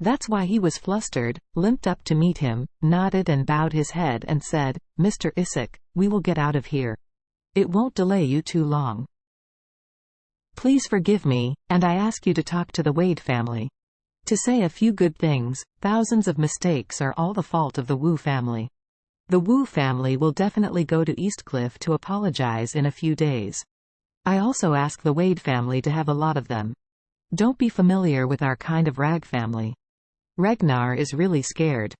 That's why he was flustered, limped up to meet him, nodded and bowed his head and said, "Mr. Isaac, we will get out of here. It won't delay you too long. Please forgive me, and I ask you to talk to the Wade family. To say a few good things, thousands of mistakes are all the fault of the Wu family. The Wu family will definitely go to Eastcliff to apologize in a few days. I also ask the Wade family to have a lot of them. Don't be familiar with our kind of rag family. Ragnar is really scared."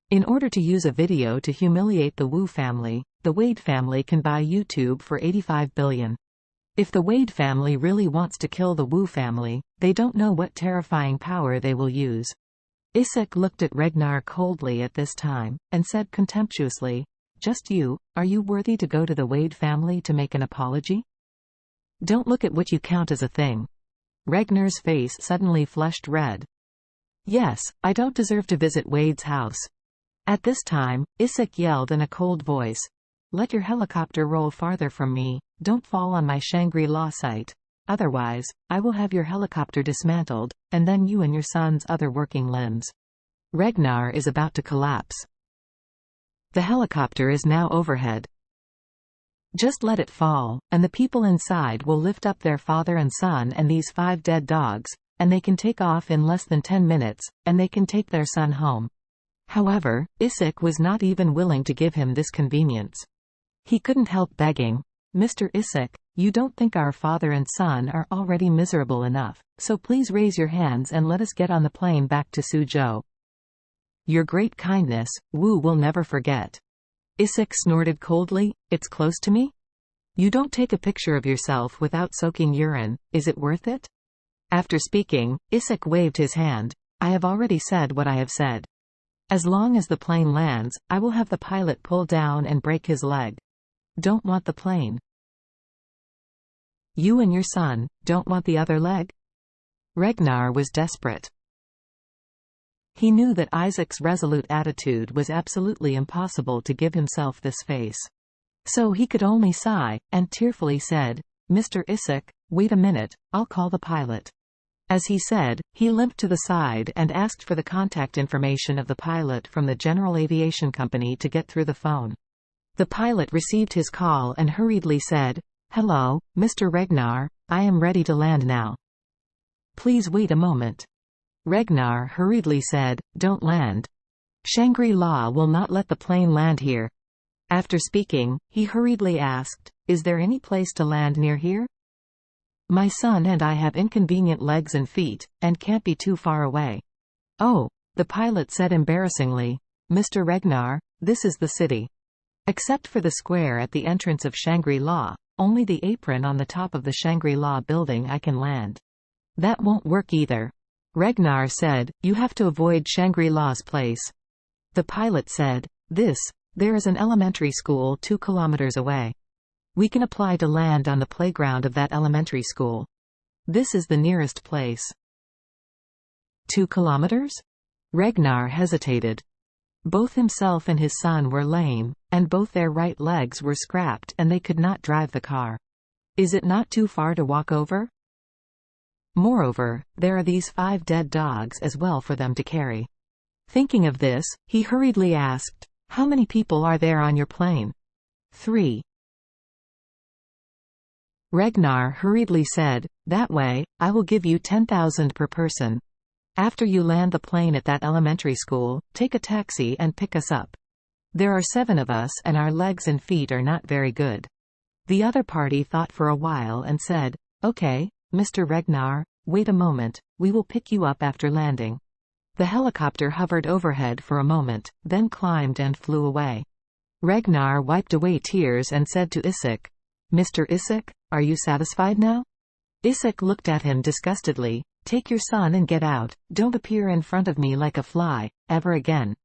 In order to use a video to humiliate the Wu family, the Wade family can buy YouTube for $85 billion. If the Wade family really wants to kill the Wu family, they don't know what terrifying power they will use. Isaac looked at Ragnar coldly at this time, and said contemptuously, "Just you, are you worthy to go to the Wade family to make an apology? Don't look at what you count as a thing." Ragnar's face suddenly flushed red. "Yes, I don't deserve to visit Wade's house." At this time, Isaac yelled in a cold voice, "Let your helicopter roll farther from me, don't fall on my Shangri-La site. Otherwise, I will have your helicopter dismantled, and then you and your son's other working limbs." Ragnar is about to collapse. The helicopter is now overhead. Just let it fall, and the people inside will lift up their father and son and these 5 dead dogs, and they can take off in less than 10 minutes, and they can take their son home. However, Isaac was not even willing to give him this convenience. He couldn't help begging, "Mr. Isaac, you don't think our father and son are already miserable enough, so please raise your hands and let us get on the plane back to Suzhou. Your great kindness, Wu will never forget." Isaac snorted coldly, "It's close to me? You don't take a picture of yourself without soaking urine, is it worth it?" After speaking, Isaac waved his hand, "I have already said what I have said. As long as the plane lands, I will have the pilot pull down and break his leg. Don't want the plane. You and your son, don't want the other leg?" Ragnar was desperate. He knew that Isaac's resolute attitude was absolutely impossible to give himself this face. So he could only sigh, and tearfully said, "Mr. Isaac, wait a minute, I'll call the pilot." As he said, he limped to the side and asked for the contact information of the pilot from the General Aviation Company to get through the phone. The pilot received his call and hurriedly said, "Hello, Mr. Ragnar, I am ready to land now." "Please wait a moment." Ragnar hurriedly said, "Don't land. Shangri-La will not let the plane land here." After speaking, he hurriedly asked, "Is there any place to land near here? My son and I have inconvenient legs and feet, and can't be too far away." "Oh," the pilot said embarrassingly, "Mr. Ragnar, this is the city. Except for the square at the entrance of Shangri-La, only the apron on the top of the Shangri-La building I can land." "That won't work either." Ragnar said, "You have to avoid Shangri-La's place." The pilot said, There is an elementary school 2 kilometers away. We can apply to land on the playground of that elementary school. This is the nearest place." 2 kilometers? Ragnar hesitated. Both himself and his son were lame, and both their right legs were scrapped and they could not drive the car. Is it not too far to walk over? Moreover, there are these 5 dead dogs as well for them to carry. Thinking of this, he hurriedly asked, "How many people are there on your plane?" 3. Ragnar hurriedly said, "That way, I will give you 10,000 per person. After you land the plane at that elementary school, take a taxi and pick us up. There are 7 of us and our legs and feet are not very good." The other party thought for a while and said, "Okay, Mr. Ragnar, wait a moment, we will pick you up after landing." The helicopter hovered overhead for a moment, then climbed and flew away. Ragnar wiped away tears and said to Isaac, "Mr. Isaac, are you satisfied now?" Isaac looked at him disgustedly. "Take your son and get out, don't appear in front of me like a fly, ever again."